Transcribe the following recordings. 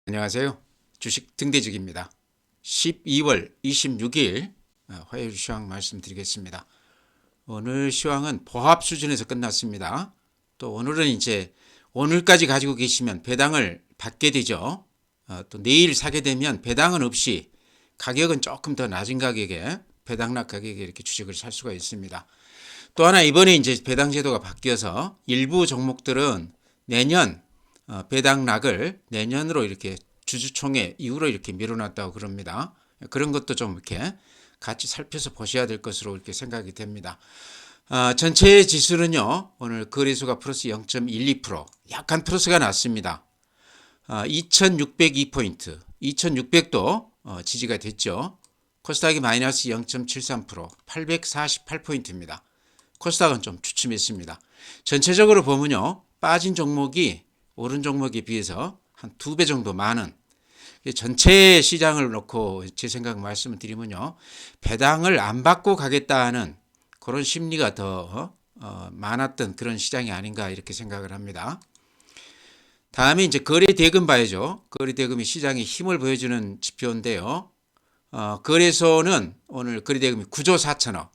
안녕하세요. 주식 등대직입니다. 12월 26일 화요일 시황 말씀드리겠습니다. 오늘 시황은 보합 수준에서 끝났습니다. 또 오늘은 이제 오늘까지 가지고 계시면 배당을 받게 되죠. 또 내일 사게 되면 배당은 없이 가격은 조금 더 낮은 가격에 배당락 가격에 이렇게 주식을 살 수가 있습니다. 또 하나 이번에 이제 배당 제도가 바뀌어서 일부 종목들은 내년 배당락을 내년으로 이렇게 주주총회 이후로 이렇게 미뤄놨다고 그럽니다. 그런 것도 좀 이렇게 같이 살펴서 보셔야 될 것으로 이렇게 생각이 됩니다. 전체 지수는요, 오늘 거래소가 플러스 0.12%, 약간 플러스가 났습니다. 2602포인트, 2600도 지지가 됐죠. 코스닥이 마이너스 0.73%, 848포인트입니다. 코스닥은 좀 주춤했습니다. 전체적으로 보면요, 빠진 종목이 오른 종목에 비해서 한 2배 정도 많은, 전체 시장을 놓고 제 생각 말씀을 드리면요, 배당을 안 받고 가겠다는 그런 심리가 더 많았던 그런 시장이 아닌가 이렇게 생각을 합니다. 다음에 이제 거래 대금 봐야죠. 거래 대금이 시장에 힘을 보여주는 지표인데요. 거래소는 오늘 거래 대금이 9조 4천억.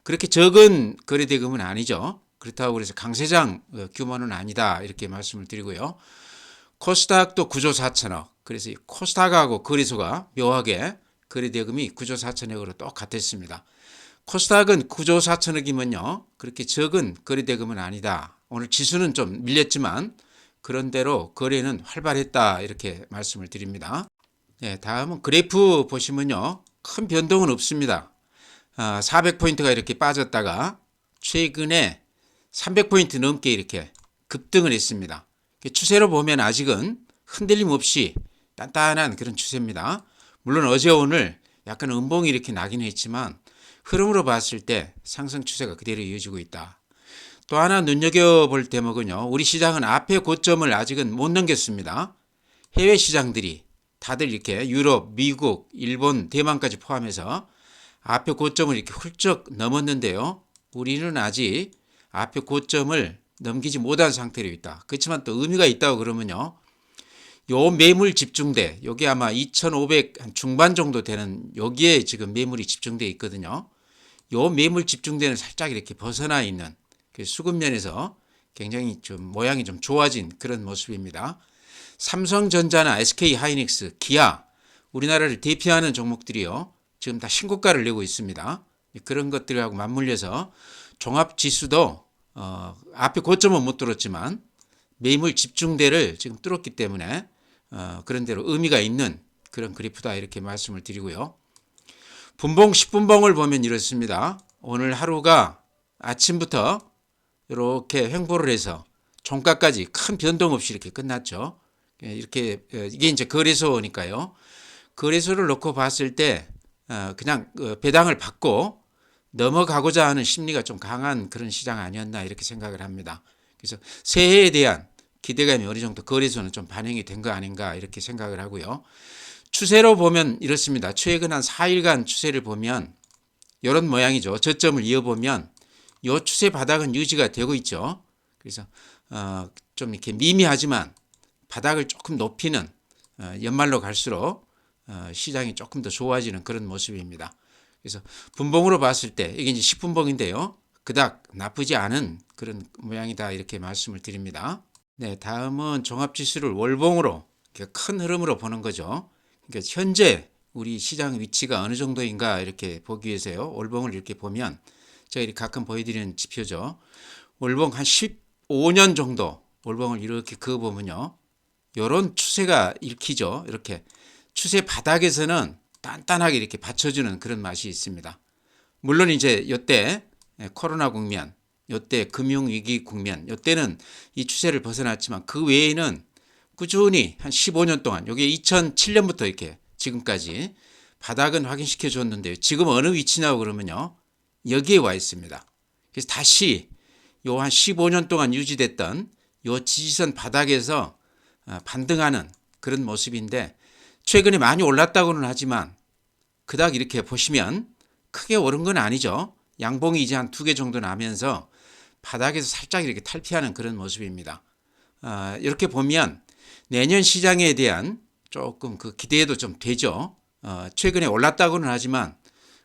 그렇게 적은 거래 대금은 아니죠. 그렇다고 그래서 강세장 규모는 아니다 이렇게 말씀을 드리고요. 코스닥도 9조 4천억. 그래서 이 코스닥하고 거래소가 묘하게 거래 대금이 9조 4천억으로 똑같았습니다. 코스닥은 9조 4천억이면요, 그렇게 적은 거래 대금은 아니다. 오늘 지수는 좀 밀렸지만 그런대로 거래는 활발했다 이렇게 말씀을 드립니다. 네, 다음은 그래프 보시면요, 큰 변동은 없습니다. 400포인트가 이렇게 빠졌다가 최근에 300포인트 넘게 이렇게 급등을 했습니다. 추세로 보면 아직은 흔들림 없이 단단한 그런 추세입니다. 물론 어제 오늘 약간 음봉이 이렇게 나긴 했지만 흐름으로 봤을 때 상승 추세가 그대로 이어지고 있다. 또 하나 눈여겨볼 대목은요, 우리 시장은 앞에 고점을 아직은 못 넘겼습니다. 해외 시장들이 다들 이렇게 유럽, 미국, 일본, 대만까지 포함해서 앞에 고점을 이렇게 훌쩍 넘었는데요, 우리는 아직 앞에 고점을 넘기지 못한 상태로 있다. 그렇지만 또 의미가 있다고 그러면요, 요 매물 집중대, 여기 아마 2,500 중반 정도 되는 여기에 지금 매물이 집중되어 있거든요. 요 매물 집중대는 살짝 이렇게 벗어나 있는 수급면에서 굉장히 좀 모양이 좀 좋아진 그런 모습입니다. 삼성전자나 SK하이닉스, 기아, 우리나라를 대표하는 종목들이요, 지금 다 신고가를 내고 있습니다. 그런 것들하고 맞물려서 종합지수도 앞에 고점은 못 뚫었지만 매물 집중대를 지금 뚫었기 때문에 그런 대로 의미가 있는 그런 그래프다 이렇게 말씀을 드리고요. 분봉 10분봉을 보면 이렇습니다. 오늘 하루가 아침부터 이렇게 횡보를 해서 종가까지 큰 변동 없이 이렇게 끝났죠. 이렇게 이게 이제 거래소니까요. 거래소를 놓고 봤을 때 그냥 배당을 받고 넘어가고자 하는 심리가 좀 강한 그런 시장 아니었나 이렇게 생각을 합니다. 그래서 새해에 대한 기대감이 어느 정도 거래소는 좀 반영이 된 거 아닌가 이렇게 생각을 하고요. 추세로 보면 이렇습니다. 최근 한 4일간 추세를 보면 이런 모양이죠. 저점을 이어보면 이 추세 바닥은 유지가 되고 있죠. 그래서 좀 이렇게 미미하지만 바닥을 조금 높이는, 연말로 갈수록 시장이 조금 더 좋아지는 그런 모습입니다. 그래서 분봉으로 봤을 때 이게 이제 10분봉인데요. 그닥 나쁘지 않은 그런 모양이다 이렇게 말씀을 드립니다. 네, 다음은 종합지수를 월봉으로 큰 흐름으로 보는 거죠. 그러니까 현재 우리 시장 위치가 어느 정도인가 이렇게 보기 위해서요, 월봉을 이렇게 보면 제가 이렇게 가끔 보여드리는 지표죠. 월봉 한 15년 정도 월봉을 이렇게 그어보면요, 이런 추세가 읽히죠. 이렇게 추세 바닥에서는 단단하게 이렇게 받쳐주는 그런 맛이 있습니다. 물론 이제 이때 코로나 국면, 이때 금융위기 국면, 이때는 이 추세를 벗어났지만 그 외에는 꾸준히 한 15년 동안, 여기 2007년부터 이렇게 지금까지 바닥은 확인시켜 줬는데요, 지금 어느 위치냐고 그러면요, 여기에 와 있습니다. 그래서 다시 요 한 15년 동안 유지됐던 요 지지선 바닥에서 반등하는 그런 모습인데, 최근에 많이 올랐다고는 하지만 그닥 이렇게 보시면 크게 오른 건 아니죠. 양봉이 이제 한 2개 정도 나면서 바닥에서 살짝 이렇게 탈피하는 그런 모습입니다. 이렇게 보면 내년 시장에 대한 조금 그 기대도 좀 되죠. 최근에 올랐다고는 하지만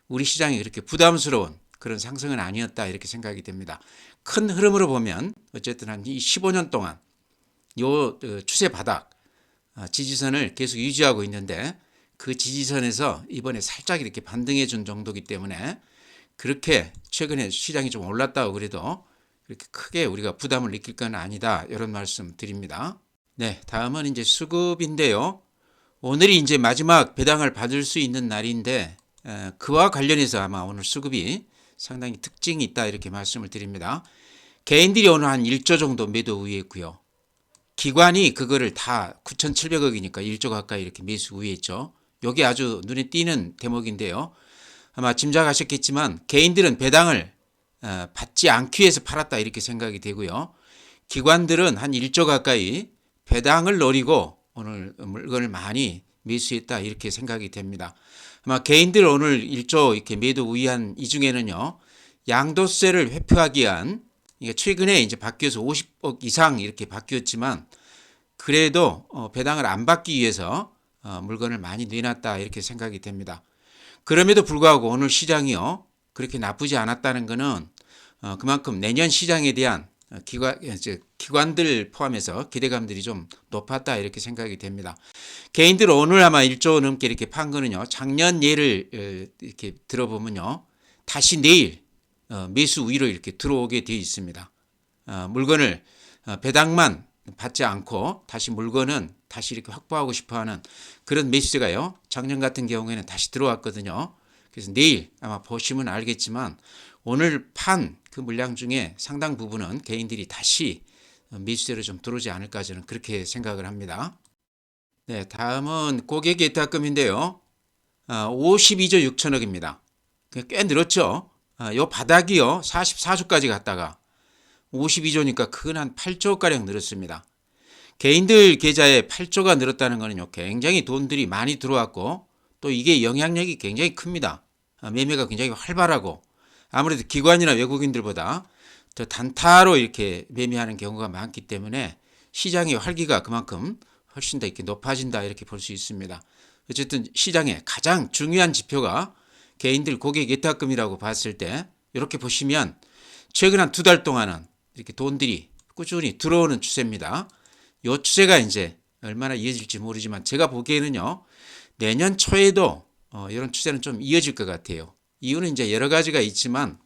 우리 시장이 그렇게 부담스러운 그런 상승은 아니었다 이렇게 생각이 됩니다. 큰 흐름으로 보면 어쨌든 한 15년 동안 요 추세 바닥 지지선을 계속 유지하고 있는데 그 지지선에서 이번에 살짝 이렇게 반등해 준 정도이기 때문에 그렇게 최근에 시장이 좀 올랐다고 그래도 그렇게 크게 우리가 부담을 느낄 건 아니다 이런 말씀 드립니다. 네, 다음은 이제 수급인데요. 오늘이 이제 마지막 배당을 받을 수 있는 날인데 그와 관련해서 아마 오늘 수급이 상당히 특징이 있다 이렇게 말씀을 드립니다. 개인들이 오늘 한 1조 정도 매도 우위했고요. 기관이 그거를 다 9,700억이니까 1조 가까이 이렇게 매수 우위했죠. 이게 아주 눈에 띄는 대목인데요. 아마 짐작하셨겠지만 개인들은 배당을 받지 않기 위해서 팔았다 이렇게 생각이 되고요. 기관들은 한 1조 가까이 배당을 노리고 오늘 물건을 많이 매수했다 이렇게 생각이 됩니다. 아마 개인들 오늘 1조 이렇게 매도 우위한 이 중에는요. 양도세를 회피하기 위한 이게 최근에 이제 바뀌어서 50억 이상 이렇게 바뀌었지만 그래도 배당을 안 받기 위해서 물건을 많이 내놨다 이렇게 생각이 됩니다. 그럼에도 불구하고 오늘 시장이요 그렇게 나쁘지 않았다는 것은 그만큼 내년 시장에 대한 기관들 포함해서 기대감들이 좀 높았다 이렇게 생각이 됩니다. 개인들 오늘 아마 1조 넘게 이렇게 판 거는요 작년 예를 이렇게 들어보면요 다시 내일 매수 우위로 이렇게 들어오게 되어 있습니다. 물건을 배당만 받지 않고 다시 물건은 다시 이렇게 확보하고 싶어하는 그런 매수세가요. 작년 같은 경우에는 다시 들어왔거든요. 그래서 내일 아마 보시면 알겠지만 오늘 판 그 물량 중에 상당 부분은 개인들이 다시 매수세로 좀 들어오지 않을까 저는 그렇게 생각을 합니다. 네, 다음은 고객 예탁금인데요. 52조 6천억입니다. 꽤 늘었죠. 요 바닥이요 44조까지 갔다가 52조니까 큰 한 8조가량 늘었습니다. 개인들 계좌에 8조가 늘었다는 것은요 굉장히 돈들이 많이 들어왔고 또 이게 영향력이 굉장히 큽니다. 매매가 굉장히 활발하고 아무래도 기관이나 외국인들보다 더 단타로 이렇게 매매하는 경우가 많기 때문에 시장의 활기가 그만큼 훨씬 더 이렇게 높아진다 이렇게 볼 수 있습니다. 어쨌든 시장의 가장 중요한 지표가 개인들 고객 예탁금이라고 봤을 때 이렇게 보시면 최근 한 2달 동안은 이렇게 돈들이 꾸준히 들어오는 추세입니다. 이 추세가 이제 얼마나 이어질지 모르지만 제가 보기에는요 내년 초에도 이런 추세는 좀 이어질 것 같아요. 이유는 이제 여러 가지가 있지만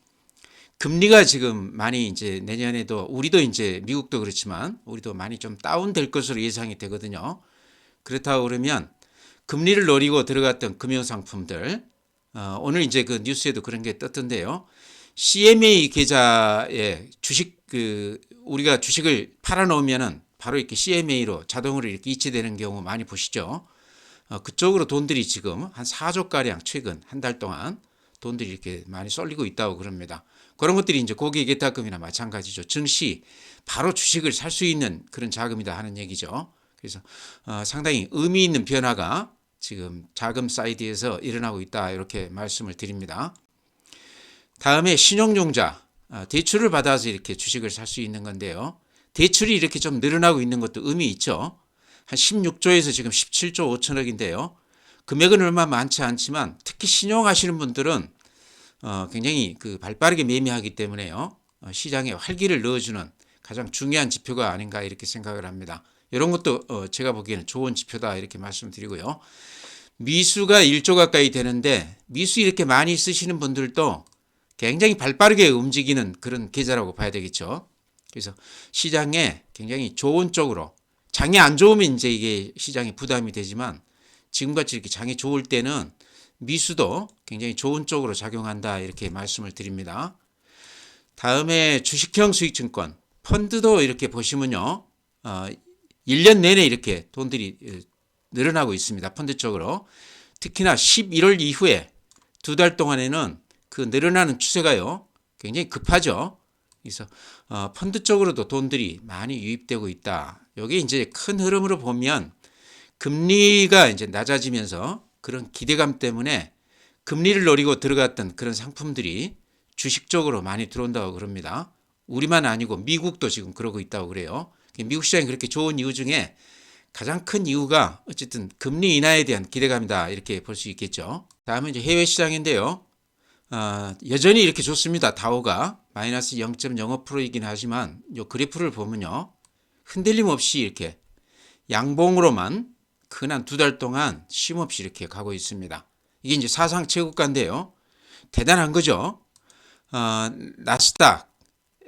금리가 지금 많이 이제 내년에도 우리도 이제 미국도 그렇지만 우리도 많이 좀 다운될 것으로 예상이 되거든요. 그렇다고 그러면 금리를 노리고 들어갔던 금융상품들 오늘 이제 그 뉴스에도 그런 게 떴던데요. CMA 계좌에 주식 우리가 주식을 팔아놓으면은 바로 이렇게 CMA로 자동으로 이렇게 이체되는 경우 많이 보시죠. 그쪽으로 돈들이 지금 한 4조가량 최근 한 달 동안 돈들이 이렇게 많이 쏠리고 있다고 그럽니다. 그런 것들이 이제 고객 예탁금이나 마찬가지죠. 증시 바로 주식을 살 수 있는 그런 자금이다 하는 얘기죠. 그래서 상당히 의미 있는 변화가 지금 자금 사이드에서 일어나고 있다 이렇게 말씀을 드립니다. 다음에 신용융자 대출을 받아서 이렇게 주식을 살 수 있는 건데요. 대출이 이렇게 좀 늘어나고 있는 것도 의미 있죠. 한 16조에서 지금 17조 5천억인데요. 금액은 얼마 많지 않지만 특히 신용하시는 분들은 굉장히 그 발빠르게 매매하기 때문에요. 시장에 활기를 넣어주는 가장 중요한 지표가 아닌가 이렇게 생각을 합니다. 이런 것도 제가 보기에는 좋은 지표다 이렇게 말씀드리고요. 미수가 1조 가까이 되는데 미수 이렇게 많이 쓰시는 분들도 굉장히 발빠르게 움직이는 그런 계좌라고 봐야 되겠죠. 그래서 시장에 굉장히 좋은 쪽으로 장이 안 좋으면 이제 이게 시장에 부담이 되지만 지금같이 이렇게 장이 좋을 때는 미수도 굉장히 좋은 쪽으로 작용한다 이렇게 말씀을 드립니다. 다음에 주식형 수익증권 펀드도 이렇게 보시면요 1년 내내 이렇게 돈들이 늘어나고 있습니다. 펀드 쪽으로 특히나 11월 이후에 2달 동안에는 그 늘어나는 추세가요 굉장히 급하죠. 그래서 펀드 쪽으로도 돈들이 많이 유입되고 있다. 여기 이제 큰 흐름으로 보면 금리가 이제 낮아지면서 그런 기대감 때문에 금리를 노리고 들어갔던 그런 상품들이 주식 쪽으로 많이 들어온다고 그럽니다. 우리만 아니고 미국도 지금 그러고 있다고 그래요. 미국 시장이 그렇게 좋은 이유 중에 가장 큰 이유가 어쨌든 금리 인하에 대한 기대감이다 이렇게 볼 수 있겠죠. 다음은 이제 해외 시장인데요. 여전히 이렇게 좋습니다. 다우가 마이너스 0.05%이긴 하지만 요 그래프를 보면요. 흔들림 없이 이렇게 양봉으로만 큰 2달 동안 쉼없이 이렇게 가고 있습니다. 이게 이제 사상 최고가인데요. 대단한 거죠. 나스닥,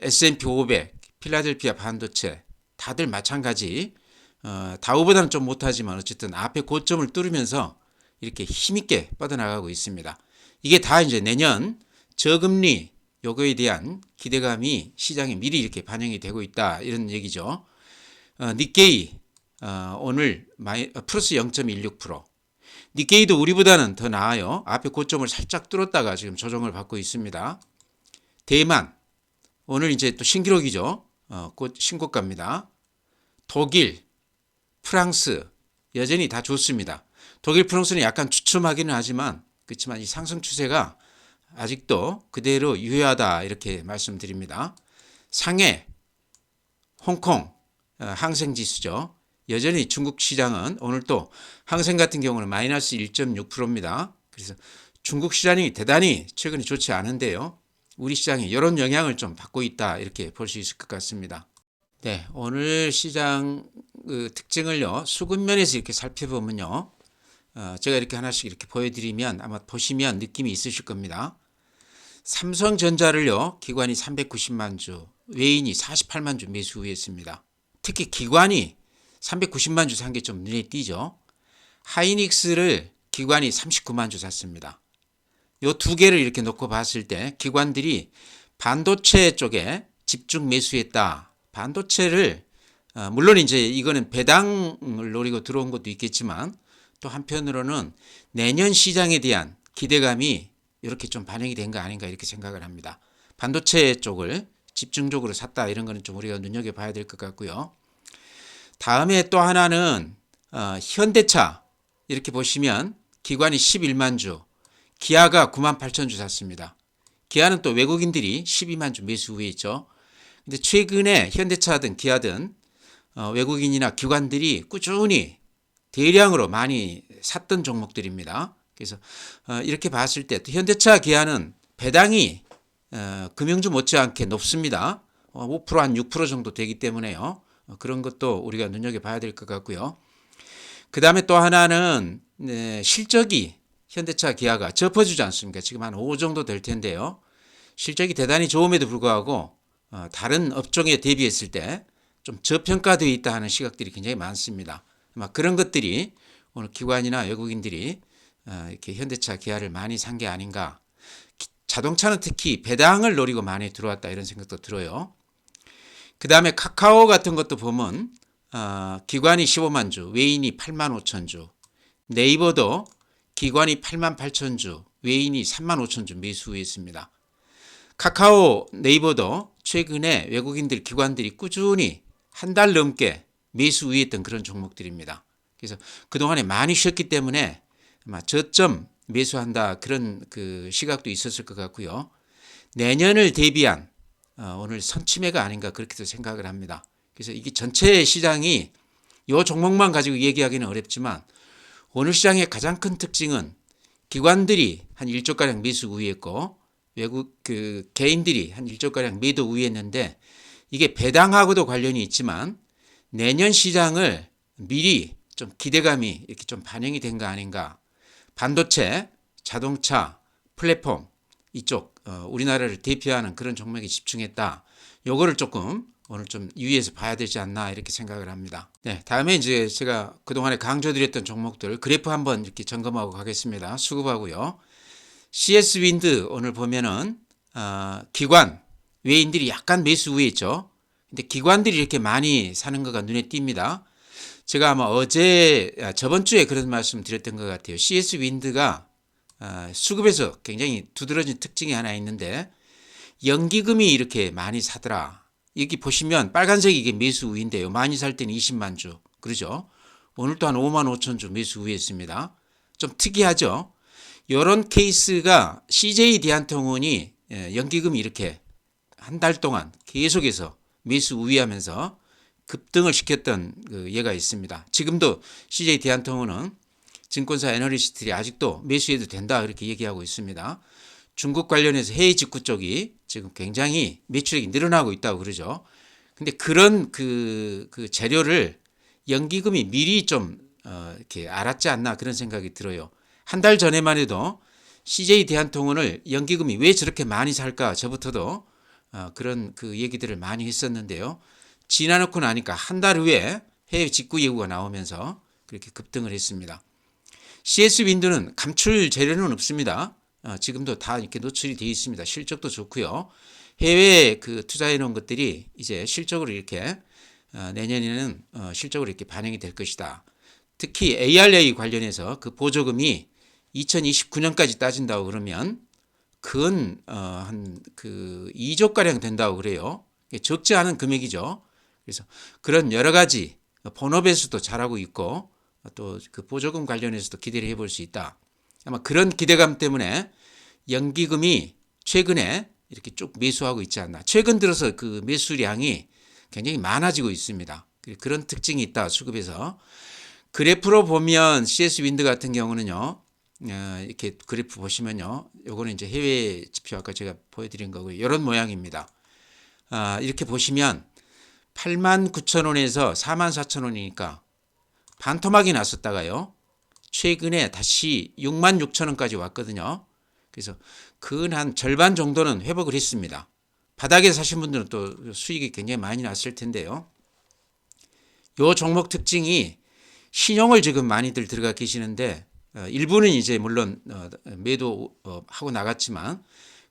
S&P 500, 필라델피아 반도체 다들 마찬가지. 다우보다는 좀 못하지만 어쨌든 앞에 고점을 뚫으면서 이렇게 힘있게 뻗어나가고 있습니다. 이게 다 이제 내년 저금리 요거에 대한 기대감이 시장에 미리 이렇게 반영이 되고 있다 이런 얘기죠. 니케이 오늘 플러스 0.16%. 니케이도 우리보다는 더 나아요. 앞에 고점을 살짝 뚫었다가 지금 조정을 받고 있습니다. 대만 오늘 이제 또 신기록이죠. 곧 신고가입니다. 독일, 프랑스 여전히 다 좋습니다. 독일, 프랑스는 약간 주춤하기는 하지만 그렇지만 이 상승 추세가 아직도 그대로 유효하다 이렇게 말씀드립니다. 상해, 홍콩 항생지수죠. 여전히 중국 시장은 오늘 또 항생 같은 경우는 마이너스 1.6%입니다. 그래서 중국 시장이 대단히 최근에 좋지 않은데요. 우리 시장이 이런 영향을 좀 받고 있다 이렇게 볼 수 있을 것 같습니다. 네, 오늘 시장 특징을요. 수급면에서 이렇게 살펴보면요. 제가 이렇게 하나씩 이렇게 보여드리면 아마 보시면 느낌이 있으실 겁니다. 삼성전자를요. 기관이 390만 주, 외인이 48만 주 매수 후했습니다. 특히 기관이 390만 주 산 게 좀 눈에 띄죠. 하이닉스를 기관이 39만 주 샀습니다. 요 두 개를 이렇게 놓고 봤을 때 기관들이 반도체 쪽에 집중 매수했다. 반도체를 물론 이제 이거는 배당을 노리고 들어온 것도 있겠지만 또 한편으로는 내년 시장에 대한 기대감이 이렇게 좀 반영이 된 거 아닌가 이렇게 생각을 합니다. 반도체 쪽을 집중적으로 샀다 이런 거는 좀 우리가 눈여겨봐야 될 것 같고요. 다음에 또 하나는 현대차 이렇게 보시면 기관이 11만 주, 기아가 9만 8천 주 샀습니다. 기아는 또 외국인들이 12만 주 매수 후에 있죠. 근데 최근에 현대차든 기아든 외국인이나 기관들이 꾸준히 대량으로 많이 샀던 종목들입니다. 그래서 이렇게 봤을 때 현대차 기아는 배당이 금융주 못지않게 높습니다. 5% 한 6% 정도 되기 때문에요. 그런 것도 우리가 눈여겨봐야 될 것 같고요. 그 다음에 또 하나는 실적이 현대차 기아가 접어주지 않습니까? 지금 한 5 정도 될 텐데요. 실적이 대단히 좋음에도 불구하고 다른 업종에 대비했을 때 좀 저평가되어 있다 하는 시각들이 굉장히 많습니다. 아마 그런 것들이 오늘 기관이나 외국인들이 이렇게 현대차 기아를 많이 산 게 아닌가. 자동차는 특히 배당을 노리고 많이 들어왔다 이런 생각도 들어요. 그 다음에 카카오 같은 것도 보면 기관이 15만 주, 외인이 8만 5천 주, 네이버도 기관이 8만 8천 주, 외인이 3만 5천 주 매수했습니다. 카카오, 네이버도 최근에 외국인들 기관들이 꾸준히 한 달 넘게 매수 우위했던 그런 종목들입니다. 그래서 그동안에 많이 쉬었기 때문에 아마 저점 매수한다 그런 그 시각도 있었을 것 같고요. 내년을 대비한 오늘 선침해가 아닌가 그렇게도 생각을 합니다. 그래서 이게 전체 시장이 이 종목만 가지고 얘기하기는 어렵지만 오늘 시장의 가장 큰 특징은 기관들이 한 1조가량 매수 우위했고 외국 개인들이 한 1조가량 매도 우위했는데 이게 배당하고도 관련이 있지만 내년 시장을 미리 좀 기대감이 이렇게 좀 반영이 된 거 아닌가. 반도체, 자동차, 플랫폼 이쪽 우리나라를 대표하는 그런 종목에 집중했다. 요거를 조금 오늘 좀 유의해서 봐야 되지 않나 이렇게 생각을 합니다. 네, 다음에 이제 제가 그동안에 강조드렸던 종목들 그래프 한번 이렇게 점검하고 가겠습니다. 수급하고요. CS 윈드 오늘 보면은 기관 외인들이 약간 매수 우위에 있죠. 근데 기관들이 이렇게 많이 사는 거가 눈에 띕니다. 제가 아마 저번 주에 그런 말씀 드렸던 것 같아요. CS 윈드가 수급에서 굉장히 두드러진 특징이 하나 있는데 연기금이 이렇게 많이 사더라. 여기 보시면 빨간색이 이게 매수 우위인데요. 많이 살 때는 20만 주. 그러죠? 오늘 또한 5만 5천 주 매수 우위했습니다. 좀 특이하죠? 이런 케이스가 CJ 대한통운이 연기금이 이렇게 한 달 동안 계속해서 매수 우위하면서 급등을 시켰던 그 예가 있습니다. 지금도 CJ 대한통운은 증권사 애널리스트들이 아직도 매수해도 된다 그렇게 얘기하고 있습니다. 중국 관련해서 해외 직구 쪽이 지금 굉장히 매출액이 늘어나고 있다고 그러죠. 근데 그런 그 재료를 연기금이 미리 좀 이렇게 알았지 않나 그런 생각이 들어요. 한 달 전에만 해도 CJ 대한통운을 연기금이 왜 저렇게 많이 살까 저부터도 그런 그 얘기들을 많이 했었는데요. 지나놓고 나니까 한 달 후에 해외 직구 예고가 나오면서 그렇게 급등을 했습니다. CS 윈드는 감출 재료는 없습니다. 지금도 다 이렇게 노출이 되어 있습니다. 실적도 좋고요. 해외에 그 투자해 놓은 것들이 이제 실적으로 이렇게 내년에는 실적으로 이렇게 반영이 될 것이다. 특히 ARA 관련해서 그 보조금이 2029년까지 따진다고 그러면 근 한 그 2조 가량 된다고 그래요. 적지 않은 금액이죠. 그래서 그런 여러 가지 본업에서도 잘하고 있고 또 그 보조금 관련해서도 기대를 해볼 수 있다. 아마 그런 기대감 때문에 연기금이 최근에 이렇게 쭉 매수하고 있지 않나. 최근 들어서 그 매수량이 굉장히 많아지고 있습니다. 그런 특징이 있다. 수급에서. 그래프로 보면 CS 윈드 같은 경우는요. 이렇게 그래프 보시면요. 요거는 이제 해외 지표 아까 제가 보여드린 거고요. 이런 모양입니다. 이렇게 보시면 89,000원에서 44,000원이니까 반토막이 났었다가요. 최근에 다시 66,000원까지 왔거든요. 그래서 근 한 절반 정도는 회복을 했습니다. 바닥에 사신 분들은 또 수익이 굉장히 많이 났을 텐데요. 요 종목 특징이 신용을 지금 많이들 들어가 계시는데 일부는 이제 물론 매도하고 나갔지만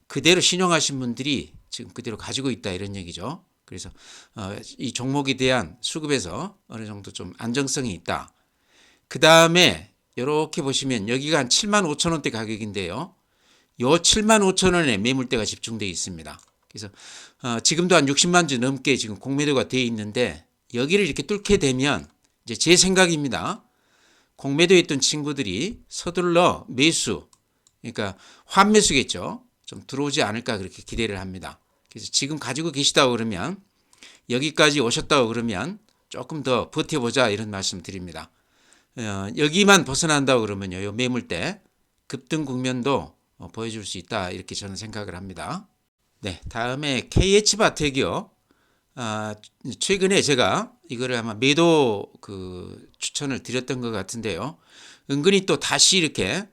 그대로 신용하신 분들이 지금 그대로 가지고 있다 이런 얘기죠. 그래서 이 종목에 대한 수급에서 어느 정도 좀 안정성이 있다. 그 다음에 이렇게 보시면 여기가 한 75,000원대 가격인데요. 요 75,000원에 매물대가 집중되어 있습니다. 그래서 지금도 한 60만 주 넘게 지금 공매도가 되어 있는데 여기를 이렇게 뚫게 되면 이제 제 생각입니다. 공매도에 있던 친구들이 서둘러 매수, 그러니까 환매수겠죠. 좀 들어오지 않을까 그렇게 기대를 합니다. 그래서 지금 가지고 계시다고 그러면 여기까지 오셨다고 그러면 조금 더 버텨보자 이런 말씀 드립니다. 여기만 벗어난다고 그러면요. 요 매물대 급등 국면도 보여줄 수 있다 이렇게 저는 생각을 합니다. 네, 다음에 KH바텍이요. 최근에 제가 이거를 아마 매도 그 추천을 드렸던 것 같은데요. 은근히 또 다시 이렇게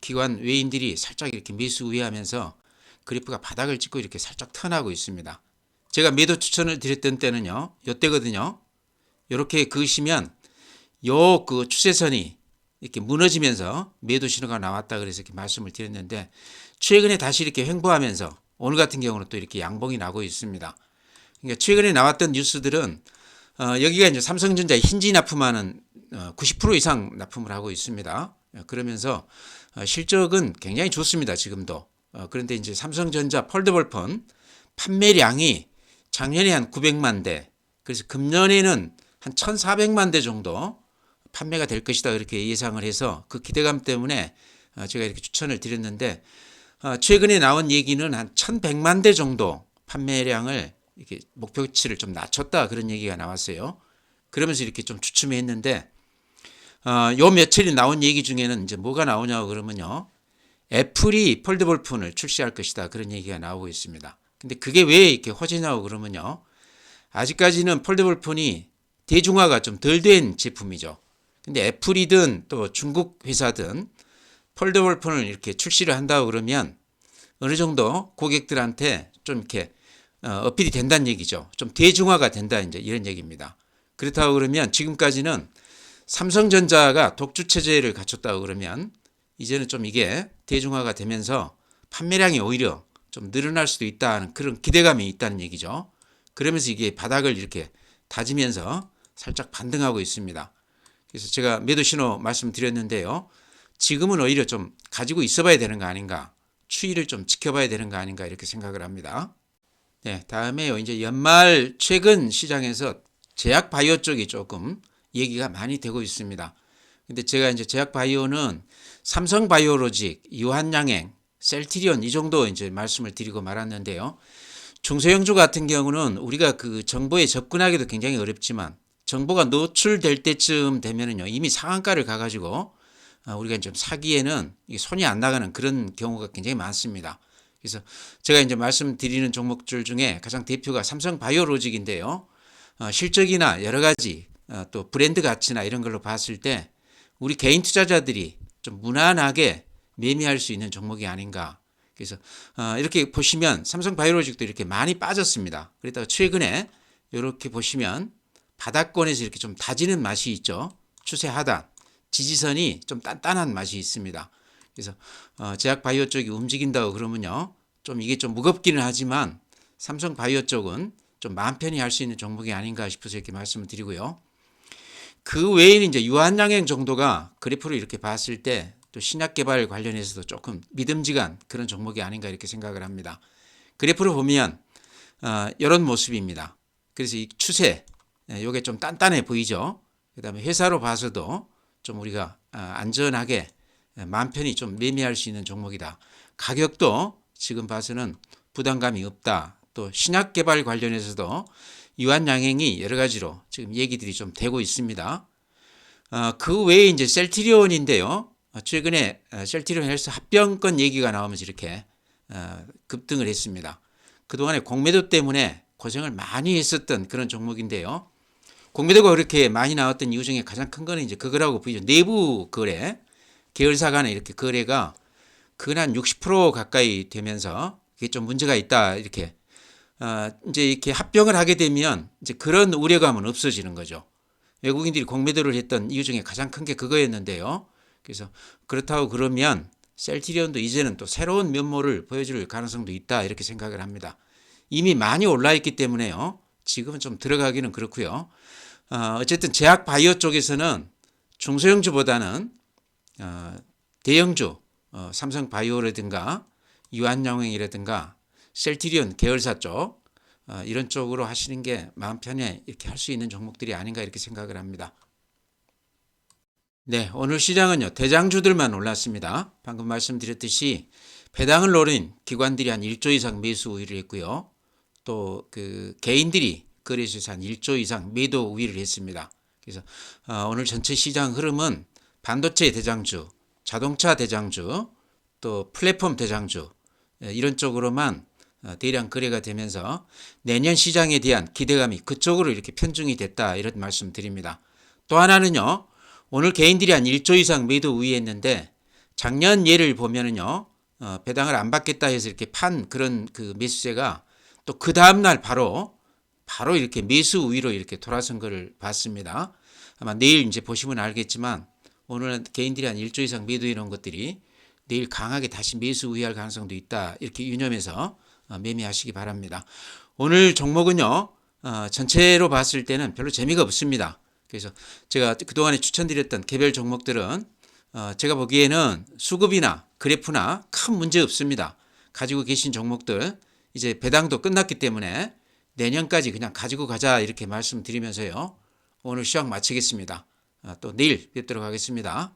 기관 외인들이 살짝 이렇게 매수 우회하면서 그래프가 바닥을 찍고 이렇게 살짝 턴하고 있습니다. 제가 매도 추천을 드렸던 때는요. 요때거든요. 이렇게 그으시면 요 그 추세선이 이렇게 무너지면서 매도 신호가 나왔다 그래서 이렇게 말씀을 드렸는데 최근에 다시 이렇게 횡보하면서 오늘 같은 경우는 또 이렇게 양봉이 나고 있습니다. 그러니까 최근에 나왔던 뉴스들은 여기가 이제 삼성전자 힌지 납품하는 90% 이상 납품을 하고 있습니다. 그러면서 실적은 굉장히 좋습니다. 지금도. 그런데 이제 삼성전자 폴더블 폰 판매량이 작년에 한 900만 대, 그래서 금년에는 한 1,400만 대 정도 판매가 될 것이다 이렇게 예상을 해서 그 기대감 때문에 제가 이렇게 추천을 드렸는데 최근에 나온 얘기는 한 1,100만 대 정도 판매량을 이렇게 목표치를 좀 낮췄다 그런 얘기가 나왔어요. 그러면서 이렇게 좀 주춤했는데 요 며칠이 나온 얘기 중에는 이제 뭐가 나오냐고 그러면요. 애플이 폴더블 폰을 출시할 것이다 그런 얘기가 나오고 있습니다. 근데 그게 왜 이렇게 화제냐고 그러면요. 아직까지는 폴더블 폰이 대중화가 좀 덜 된 제품이죠. 근데 애플이든 또 중국 회사든 폴더블 폰을 이렇게 출시를 한다고 그러면 어느 정도 고객들한테 좀 이렇게 어필이 된다는 얘기죠. 좀 대중화가 된다 이제 이런 얘기입니다. 그렇다고 그러면 지금까지는 삼성전자가 독주 체제를 갖췄다고 그러면 이제는 좀 이게 대중화가 되면서 판매량이 오히려 좀 늘어날 수도 있다는 그런 기대감이 있다는 얘기죠. 그러면서 이게 바닥을 이렇게 다지면서 살짝 반등하고 있습니다. 그래서 제가 매도 신호 말씀드렸는데요. 지금은 오히려 좀 가지고 있어 봐야 되는 거 아닌가, 추이를 좀 지켜봐야 되는 거 아닌가 이렇게 생각을 합니다. 네, 다음에요. 이제 연말 최근 시장에서 제약 바이오 쪽이 조금 얘기가 많이 되고 있습니다. 근데 제가 이제 제약 바이오는 삼성 바이오로직, 유한양행, 셀트리온 이 정도 이제 말씀을 드리고 말았는데요. 중소형주 같은 경우는 우리가 그 정보에 접근하기도 굉장히 어렵지만 정보가 노출될 때쯤 되면은요 이미 상한가를 가가지고 우리가 좀 사기에는 손이 안 나가는 그런 경우가 굉장히 많습니다. 그래서 제가 이제 말씀드리는 종목들 중에 가장 대표가 삼성바이오로직인데요. 실적이나 여러 가지 또 브랜드 가치나 이런 걸로 봤을 때 우리 개인 투자자들이 좀 무난하게 매매할 수 있는 종목이 아닌가. 그래서 이렇게 보시면 삼성바이오로직도 이렇게 많이 빠졌습니다. 그러다가 최근에 이렇게 보시면 바닥권에서 이렇게 좀 다지는 맛이 있죠. 추세 하단, 지지선이 좀 단단한 맛이 있습니다. 그래서 제약바이오 쪽이 움직인다고 그러면요, 좀 이게 좀 무겁기는 하지만 삼성바이오 쪽은 좀 마음 편히 할 수 있는 종목이 아닌가 싶어서 이렇게 말씀을 드리고요. 그 외에는 이제 유한양행 정도가 그래프를 이렇게 봤을 때 또 신약 개발 관련해서도 조금 믿음직한 그런 종목이 아닌가 이렇게 생각을 합니다. 그래프를 보면 이런 모습입니다. 그래서 이 추세 이게 좀 단단해 보이죠. 그다음에 회사로 봐서도 좀 우리가 안전하게 마음 편히 좀 매매할 수 있는 종목이다. 가격도 지금 봐서는 부담감이 없다. 또 신약 개발 관련해서도 유한양행이 여러 가지로 지금 얘기들이 좀 되고 있습니다. 그 외에 이제 셀트리온인데요. 최근에 셀트리온 헬스 합병권 얘기가 나오면서 이렇게 급등을 했습니다. 그동안에 공매도 때문에 고생을 많이 했었던 그런 종목인데요. 공매도가 그렇게 많이 나왔던 이유 중에 가장 큰 거는 이제 그거라고 보이죠. 내부 거래, 계열사 간의 이렇게 거래가 근 한 60% 가까이 되면서 이게 좀 문제가 있다 이렇게 이제 이렇게 합병을 하게 되면 이제 그런 우려감은 없어지는 거죠. 외국인들이 공매도를 했던 이유 중에 가장 큰 게 그거였는데요. 그래서 그렇다고 그러면 셀트리온도 이제는 또 새로운 면모를 보여줄 가능성도 있다 이렇게 생각을 합니다. 이미 많이 올라 있기 때문에요. 지금은 좀 들어가기는 그렇고요. 어쨌든 제약바이오 쪽에서는 중소형주보다는 대형주 삼성바이오라든가 유한양행이라든가 셀트리온 계열사 쪽 이런 쪽으로 하시는 게 마음 편히 이렇게 할 수 있는 종목들이 아닌가 이렇게 생각을 합니다. 네, 오늘 시장은요 대장주들만 올랐습니다. 방금 말씀드렸듯이 배당을 노린 기관들이 한 1조 이상 매수 우위를 했고요. 또 그 개인들이 거래소에서 한 1조 이상 매도 우위를 했습니다. 그래서 오늘 전체 시장 흐름은 반도체 대장주, 자동차 대장주, 또 플랫폼 대장주 이런 쪽으로만 대량 거래가 되면서 내년 시장에 대한 기대감이 그쪽으로 이렇게 편중이 됐다 이런 말씀 드립니다. 또 하나는요. 오늘 개인들이 한 1조 이상 매도 우위했는데 작년 예를 보면은요. 배당을 안 받겠다 해서 이렇게 판 그런 그 매수세가 또 그 다음날 바로 이렇게 매수 우위로 이렇게 돌아선 것을 봤습니다. 아마 내일 이제 보시면 알겠지만 오늘은 개인들이 한 1조 이상 매도해 놓은 것들이 내일 강하게 다시 매수 우위할 가능성도 있다. 이렇게 유념해서 매매하시기 바랍니다. 오늘 종목은요. 전체로 봤을 때는 별로 재미가 없습니다. 그래서 제가 그동안에 추천드렸던 개별 종목들은 제가 보기에는 수급이나 그래프나 큰 문제 없습니다. 가지고 계신 종목들 이제 배당도 끝났기 때문에 내년까지 그냥 가지고 가자 이렇게 말씀드리면서요. 오늘 시황 마치겠습니다. 또 내일 뵙도록 하겠습니다.